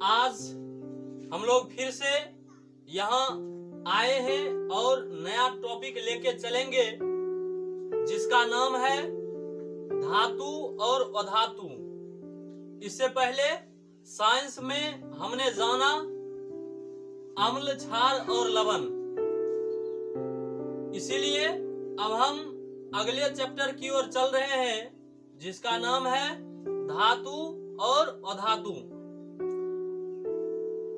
आज हम लोग फिर से यहाँ आए हैं और नया टॉपिक लेके चलेंगे जिसका नाम है धातु और अधातु। इससे पहले साइंस में हमने जाना अम्ल, क्षार और लवण। इसीलिए अब हम अगले चैप्टर की ओर चल रहे हैं जिसका नाम है धातु और अधातु।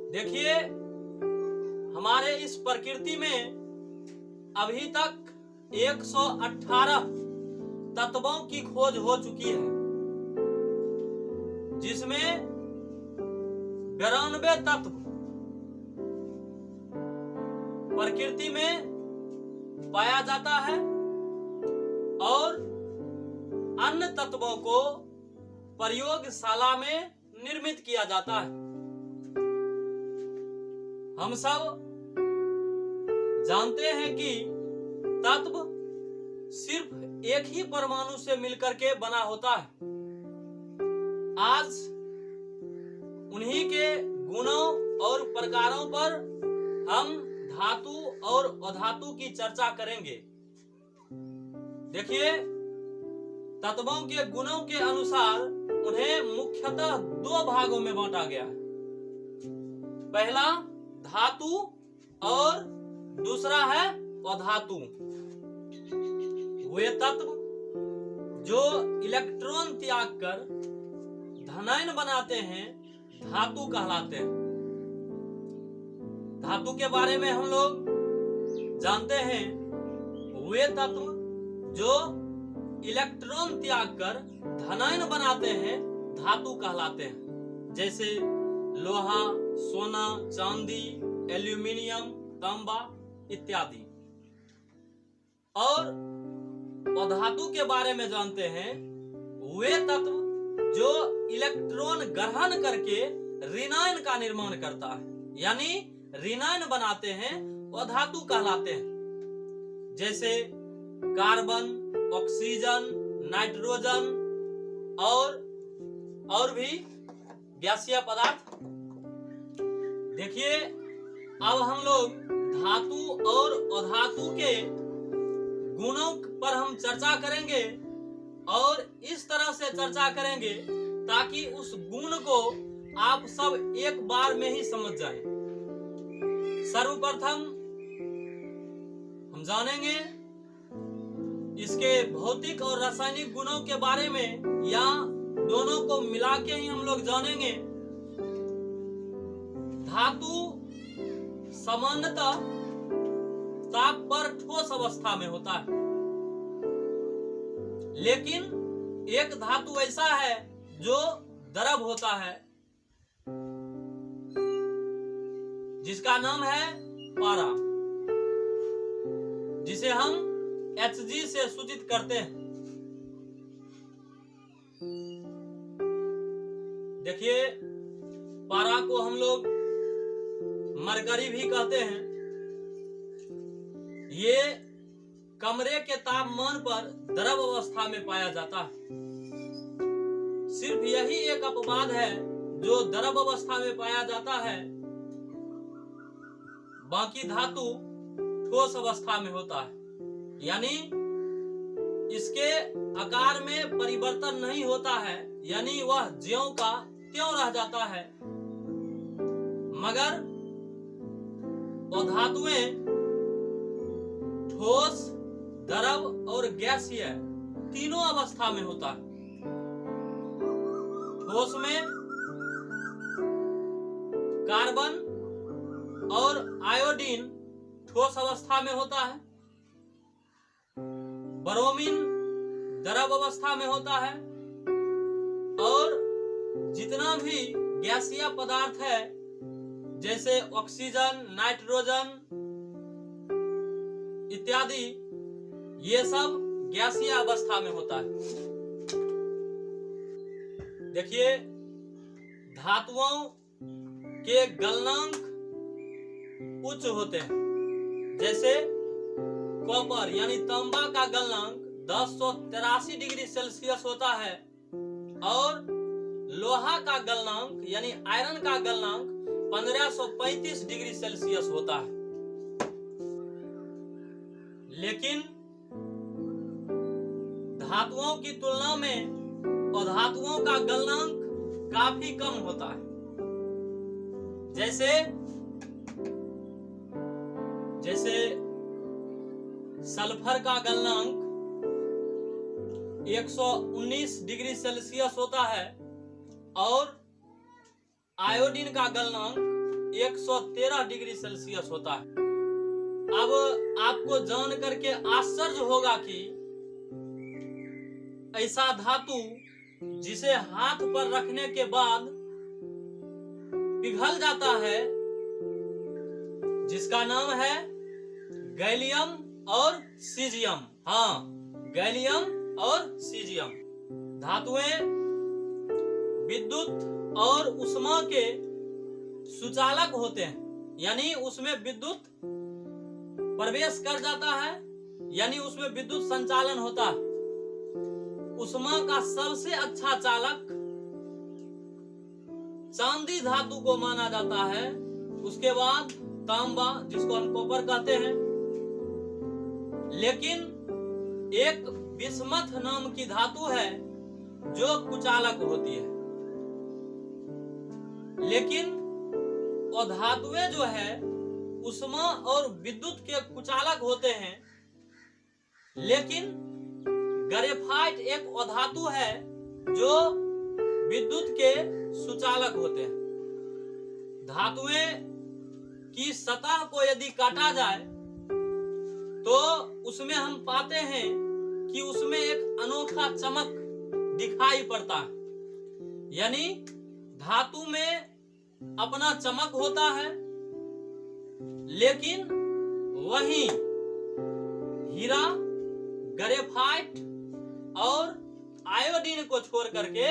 देखिए, हमारे इस प्रकृति में अभी तक 118 तत्वों की खोज हो चुकी है, जिसमें 92 तत्व प्रकृति में पाया जाता है और अन्य तत्वों को प्रयोगशाला में निर्मित किया जाता है। हम सब जानते हैं कि तत्व सिर्फ एक ही परमाणु से मिलकर के बना होता है। आज उन्हीं के गुणों और प्रकारों पर हम धातु और अधातु की चर्चा करेंगे। देखिए, तत्वों के गुणों के अनुसार उन्हें मुख्यतः दो भागों में बांटा गया है। पहला धातु और दूसरा है अधातु। वे तत्व जो इलेक्ट्रॉन त्याग कर धनायन बनाते हैं धातु कहलाते हैं। धातु के बारे में हम लोग जानते हैं, वे तत्व जो इलेक्ट्रॉन त्याग कर धनायन बनाते हैं धातु कहलाते हैं। जैसे लोहा, सोना, चांदी, एल्यूमिनियम, तांबा इत्यादि। और अधातु के बारे में जानते हैं, वे तत्व जो इलेक्ट्रॉन ग्रहण करके ऋणायन का निर्माण करता है, यानी ऋणायन बनाते हैं, अधातु कहलाते हैं। जैसे कार्बन, ऑक्सीजन, नाइट्रोजन और भी गैसीय पदार्थ। देखिए, अब हम लोग धातु और अधातु के गुणों पर हम चर्चा करेंगे और इस तरह से चर्चा करेंगे ताकि उस गुण को आप सब एक बार में ही समझ जाएं। सर्वप्रथम हम जानेंगे इसके भौतिक और रासायनिक गुणों के बारे में, या दोनों को मिला के ही हम लोग जानेंगे। धातु सामान्यतः ताप पर ठोस अवस्था में होता है, लेकिन एक धातु ऐसा है जो द्रव होता है जिसका नाम है पारा, जिसे हम Hg से सूचित करते हैं। देखिए, पारा को हम लोग मरकरी भी कहते हैं। ये कमरे के तापमान पर द्रव अवस्था में पाया जाता है। सिर्फ यही एक अपवाद है जो द्रव अवस्था में पाया जाता है, बाकी धातु ठोस अवस्था में होता है, यानी इसके आकार में परिवर्तन नहीं होता है, यानी वह ज्यों का त्यों रह जाता है। मगर अधातुएं ठोस, द्रव और गैसीय तीनों अवस्था में होता है। ठोस में कार्बन और आयोडीन ठोस अवस्था में होता है, ब्रोमीन द्रव अवस्था में होता है, और जितना भी गैसीय पदार्थ है जैसे ऑक्सीजन, नाइट्रोजन इत्यादि, ये सब गैसीय अवस्था में होता है। देखिए, धातुओं के गलनांक उच्च होते हैं। जैसे कॉपर यानी तांबा का गलनांक 1083 डिग्री सेल्सियस होता है और लोहा का गलनांक यानी आयरन का गलनांक 1535 डिग्री सेल्सियस होता है, लेकिन धातुओं की तुलना में अधातुओं का गलनांक काफी कम होता है। जैसे सल्फर का गलनांक 119 डिग्री सेल्सियस होता है और आयोडीन का गलनांक 113 डिग्री सेल्सियस होता है। अब आपको जान करके आश्चर्य होगा कि ऐसा धातु जिसे हाथ पर रखने के बाद पिघल जाता है, जिसका नाम है गैलियम और सीजियम। हाँ, गैलियम और सीजियम धातुएं विद्युत और ऊष्मा के सुचालक होते हैं, यानी उसमें विद्युत प्रवेश कर जाता है, यानी उसमें विद्युत संचालन होता है। ऊष्मा का सबसे अच्छा चालक चांदी धातु को माना जाता है, उसके बाद तांबा जिसको हम कॉपर कहते हैं। लेकिन एक बिस्मथ नाम की धातु है जो कुचालक होती है। लेकिन अधातुएं जो है ऊष्मा और विद्युत के कुचालक होते हैं, लेकिन ग्रेफाइट एक अधातु है जो विद्युत के सुचालक होते हैं। धातुएं की सतह को यदि काटा जाए तो उसमें हम पाते हैं कि उसमें एक अनोखा चमक दिखाई पड़ता है, यानी धातु में अपना चमक होता है, लेकिन वहीं हीरा, ग्रेफाइट और आयोडीन को छोड़ करके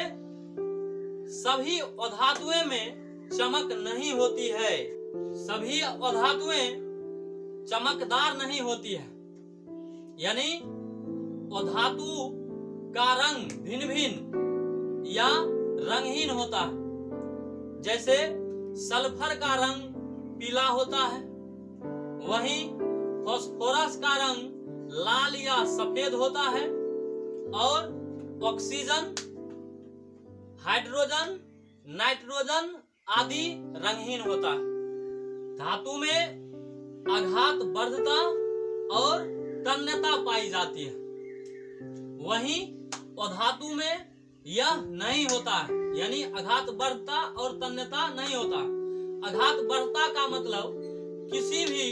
सभी अधातुएं में चमक नहीं होती है। सभी अधातुएं चमकदार नहीं होती है, यानी अधातु का रंग भिन्न भिन्न या रंगहीन होता है। जैसे सल्फर का रंग पीला होता है, वहीं फास्फोरस का रंग लाल या सफेद होता है, और ऑक्सीजन, हाइड्रोजन, नाइट्रोजन आदि रंगहीन होता है। धातु में आघात वर्धता और तन्यता पाई जाती है, वहीं अधातु में यह नहीं होता है, यानी आघात वर्धता और तन्यता नहीं होता। आघात वर्धता का मतलब किसी भी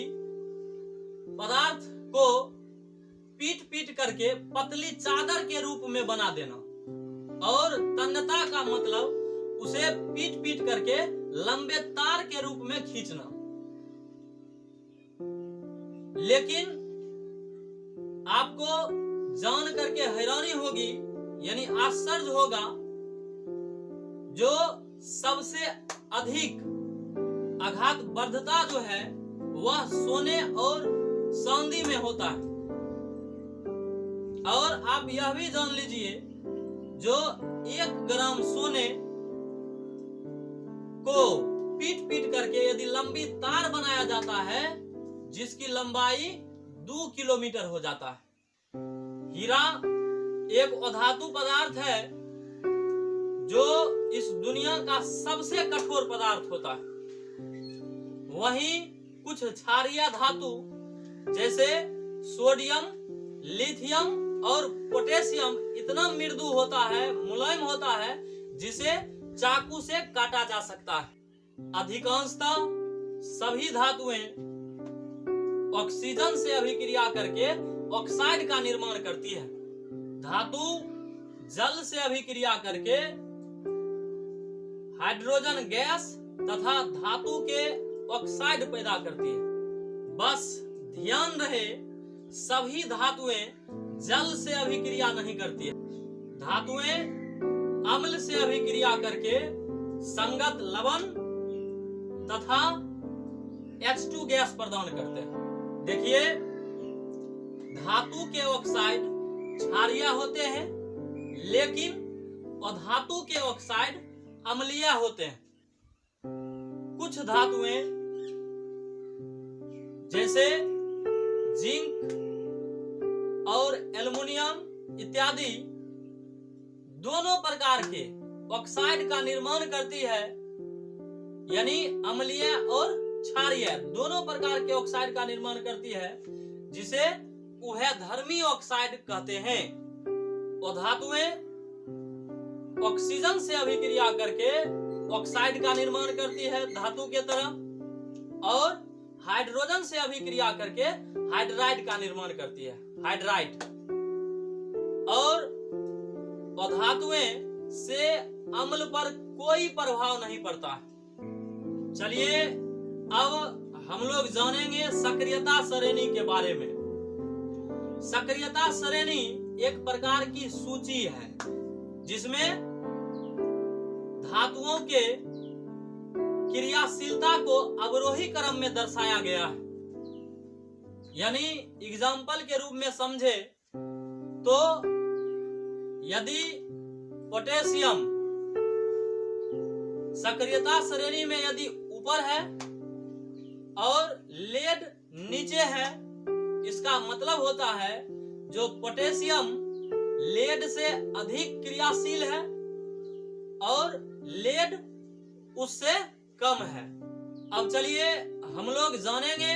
पदार्थ को पीट पीट करके पतली चादर के रूप में बना देना, और तन्यता का मतलब उसे पीट पीट करके लंबे तार के रूप में खींचना। लेकिन आपको जान करके हैरानी होगी, यानी आश्चर्य होगा, जो सबसे अधिक आघात वर्धता जो है वह सोने और चांदी में होता है। और आप यह भी जान लीजिए, जो 1 ग्राम सोने को पीट पीट करके यदि लंबी तार बनाया जाता है, जिसकी लंबाई 2 किलोमीटर हो जाता है। हीरा एक अधातु पदार्थ है जो इस दुनिया का सबसे कठोर पदार्थ होता है। वहीं कुछ क्षारीय धातु जैसे सोडियम, लिथियम और पोटेशियम इतना मृदु होता है, मुलायम होता है, जिसे चाकू से काटा जा सकता है। अधिकांशतः सभी धातुएं ऑक्सीजन से अभिक्रिया करके ऑक्साइड का निर्माण करती है। धातु जल से अभिक्रिया करके हाइड्रोजन गैस तथा धातु के ऑक्साइड पैदा करती है। बस ध्यान रहे, सभी धातुएं जल से अभिक्रिया नहीं करती है। धातुएं अम्ल से अभिक्रिया करके संगत लवण तथा H2 गैस प्रदान करते हैं। देखिए, धातु के ऑक्साइड क्षारीय होते हैं, लेकिन अधातु के ऑक्साइड अम्लीय होते हैं। कुछ धातुएं जैसे जिंक और एल्युमिनियम इत्यादि दोनों प्रकार के ऑक्साइड का निर्माण करती है, यानी अम्लीय और क्षारीय दोनों प्रकार के ऑक्साइड का निर्माण करती है, जिसे उभयधर्मी ऑक्साइड कहते हैं। वो धातुएं ऑक्सीजन से अभिक्रिया करके ऑक्साइड का निर्माण करती है धातु के तरह, और हाइड्रोजन से अभिक्रिया करके हाइड्राइड का निर्माण करती है, हाइड्राइड। और धातुएं से अम्ल पर कोई प्रभाव नहीं पड़ता। चलिए अब हम लोग जानेंगे सक्रियता श्रेणी के बारे में। सक्रियता श्रेणी एक प्रकार की सूची है जिसमें धातुओं के क्रियाशीलता को अवरोही क्रम में दर्शाया गया है। यानी एग्जाम्पल के रूप में समझे तो यदि पोटेशियम सक्रियता श्रेणी में यदि ऊपर है और लेड नीचे है, इसका मतलब होता है जो पोटेशियम लेड से अधिक क्रियाशील है और लेड उससे कम है। अब चलिए हम लोग जानेंगे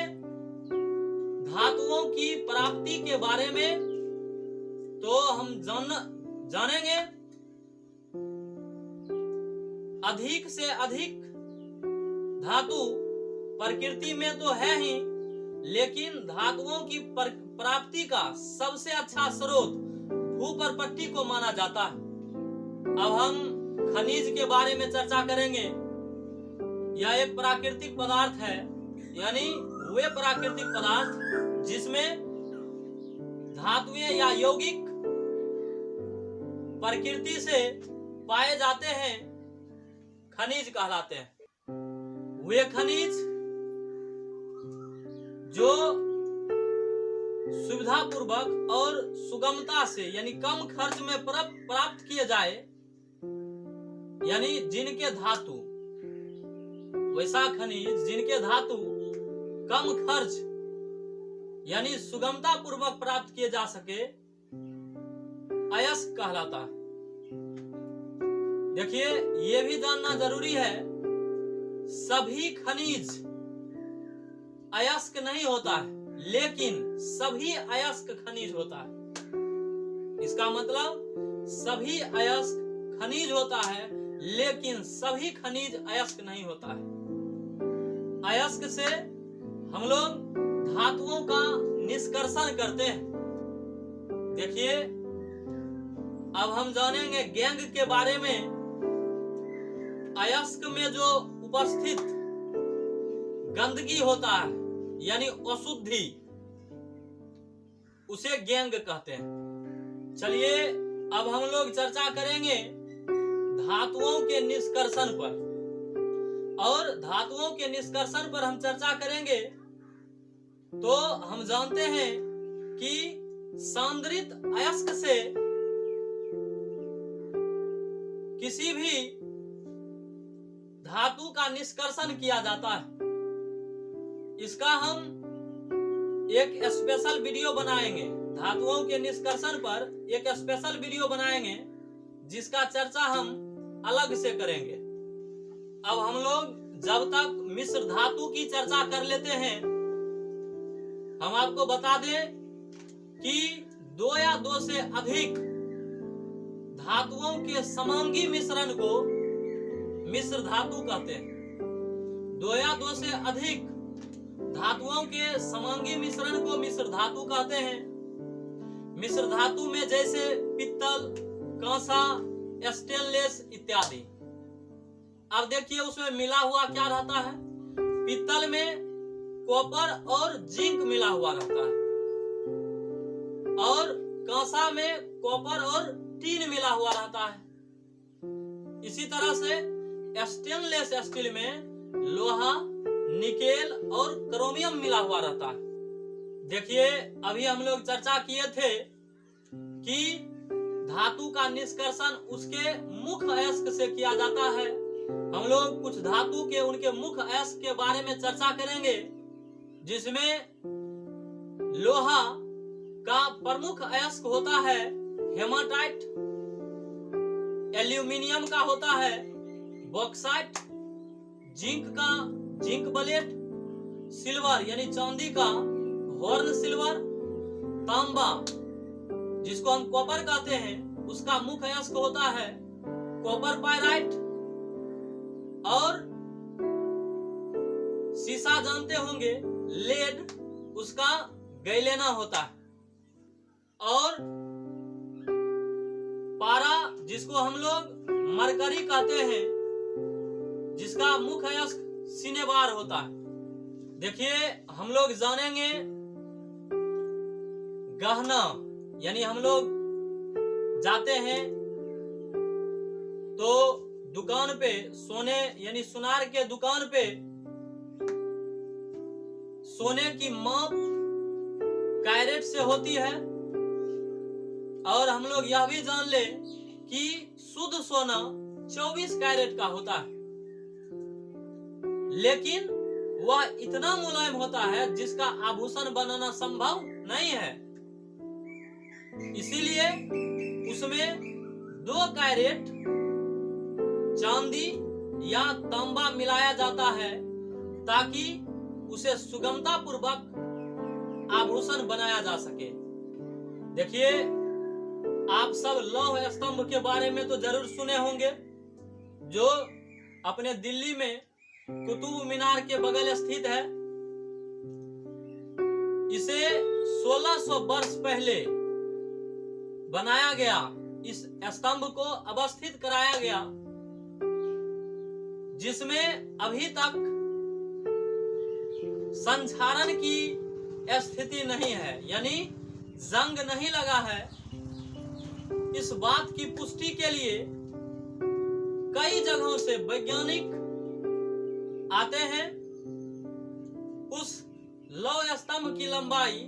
धातुओं की प्राप्ति के बारे में। तो हम जानेंगे अधिक से अधिक धातु प्रकृति में तो है ही, लेकिन धातुओं की प्राप्ति का सबसे अच्छा स्रोत भूपर्पट्टी को माना जाता है। अब हम खनिज के बारे में चर्चा करेंगे। यह एक प्राकृतिक पदार्थ है, यानी वे प्राकृतिक पदार्थ जिसमें धातुएं या यौगिक प्रकृति से पाए जाते हैं, खनिज कहलाते हैं। वे खनिज जो सुविधापूर्वक और सुगमता से यानी कम खर्च में प्राप्त किए जाए, यानी जिनके धातु वैसा खनिज जिनके धातु कम खर्च यानी सुगमता पूर्वक प्राप्त किए जा सके, अयस्क कहलाता है। देखिए ये भी जानना जरूरी है, सभी खनिज अयस्क नहीं होता है, लेकिन सभी अयस्क खनिज होता है। इसका मतलब सभी अयस्क खनिज होता है, लेकिन सभी खनिज अयस्क नहीं होता है। अयस्क से हम लोग धातुओं का निष्कर्षण करते हैं। देखिए अब हम जानेंगे गैंग के बारे में। अयस्क में जो उपस्थित गंदगी होता है यानी अशुद्धि, उसे गैंग कहते हैं। चलिए अब हम लोग चर्चा करेंगे धातुओं के निष्कर्षण पर, और धातुओं के निष्कर्षण पर हम चर्चा करेंगे तो हम जानते हैं कि सांद्रित अयस्क से किसी भी धातु का निष्कर्षण किया जाता है। इसका हम एक स्पेशल वीडियो बनाएंगे, धातुओं के निष्कर्षण पर एक स्पेशल वीडियो बनाएंगे जिसका चर्चा हम अलग से करेंगे। अब हम लोग जब तक मिश्र धातु की चर्चा कर लेते हैं, हम आपको बता दें कि 2 या 2 से अधिक धातुओं के समांगी मिश्रण को मिश्र धातु कहते हैं। 2 या 2 से अधिक धातुओं के समांगी मिश्रण को मिश्र धातु कहते हैं। मिश्र धातु में जैसे पित्तल, कांसा, स्टेनलेस इत्यादि। अब देखिए उसमें मिला हुआ क्या रहता है। पित्तल में कॉपर और जिंक मिला हुआ रहता है, और कांसा में कॉपर और टीन मिला हुआ रहता है। इसी तरह से स्टेनलेस स्टील में लोहा, निकेल और क्रोमियम मिला हुआ रहता है। देखिए अभी हम लोग चर्चा किए थे कि धातु का निष्कर्षण उसके मुख्य अयस्क से किया जाता है। हम लोग कुछ धातु के उनके मुख्य अयस्क के बारे में चर्चा करेंगे, जिसमें लोहा का प्रमुख अयस्क होता है हेमाटाइट, एल्यूमिनियम का होता है बॉक्साइट, जिंक का जिंक ब्लेड, सिल्वर यानी चांदी का हॉर्न सिल्वर, तांबा जिसको हम कॉपर कहते हैं उसका मुख्य अयस्क होता है कॉपर पायराइट, और सीसा जानते होंगे लेड, उसका गैलेना होता है, और पारा जिसको हम लोग मरकरी कहते हैं जिसका मुख्य अयस्क सिनेबार होता है। देखिए हम लोग जानेंगे गहना, यानी हम लोग जाते हैं तो दुकान पे सोने यानी सुनार के दुकान पे सोने की माप कैरेट से होती है, और हम लोग यह भी जान ले कि शुद्ध सोना 24 कैरेट का होता है, लेकिन वह इतना मुलायम होता है जिसका आभूषण बनाना संभव नहीं है। इसीलिए उसमें 2 कैरेट चांदी या तांबा मिलाया जाता है ताकि उसे सुगमता पूर्वक आभूषण बनाया जा सके। देखिए आप सब लौह स्तंभ के बारे में तो जरूर सुने होंगे, जो अपने दिल्ली में कुतुब मीनार के बगल स्थित है। इसे 1600 वर्ष पहले बनाया गया, इस स्तंभ को अवस्थित कराया गया, जिसमें अभी तक संक्षारण की स्थिति नहीं है, यानी जंग नहीं लगा है। इस बात की पुष्टि के लिए कई जगहों से वैज्ञानिक आते हैं। उस लौह स्तंभ की लंबाई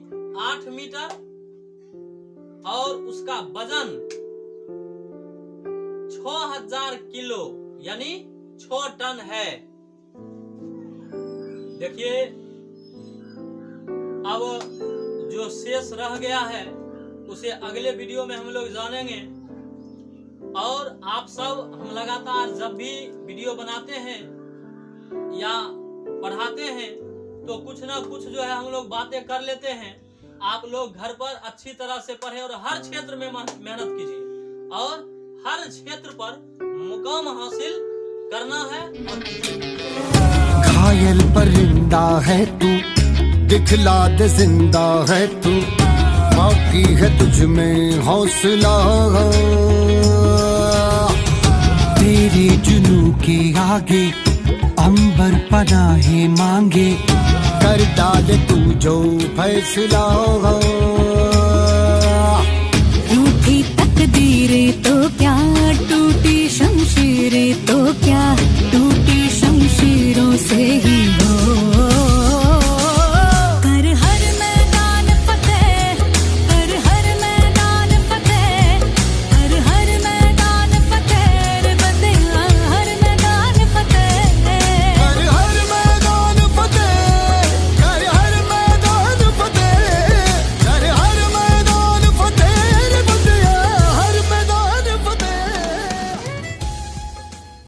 8 मीटर और उसका वजन 6000 किलो यानी 6 टन है। देखिए अब जो शेष रह गया है उसे अगले वीडियो में हम लोग जानेंगे। और आप सब हम लगातार जब भी वीडियो बनाते हैं या पढ़ाते हैं तो कुछ ना कुछ जो है हम लोग बातें कर लेते हैं। आप लोग घर पर अच्छी तरह से पढ़ें और हर क्षेत्र में मेहनत कीजिए और हर क्षेत्र पर मुकाम हासिल करना है। घायल परिंदा है तू, दिखला दे जिंदा है तू, बाकी है तुझ में हौसला। तेरे जुनू के आगे अंबर पनाहे मांगे, कर डाले तू जो फैसला। रूठी तकदीरें तो क्या, टूटी शमशीरें तो क्या, टूटी शमशीरों से ही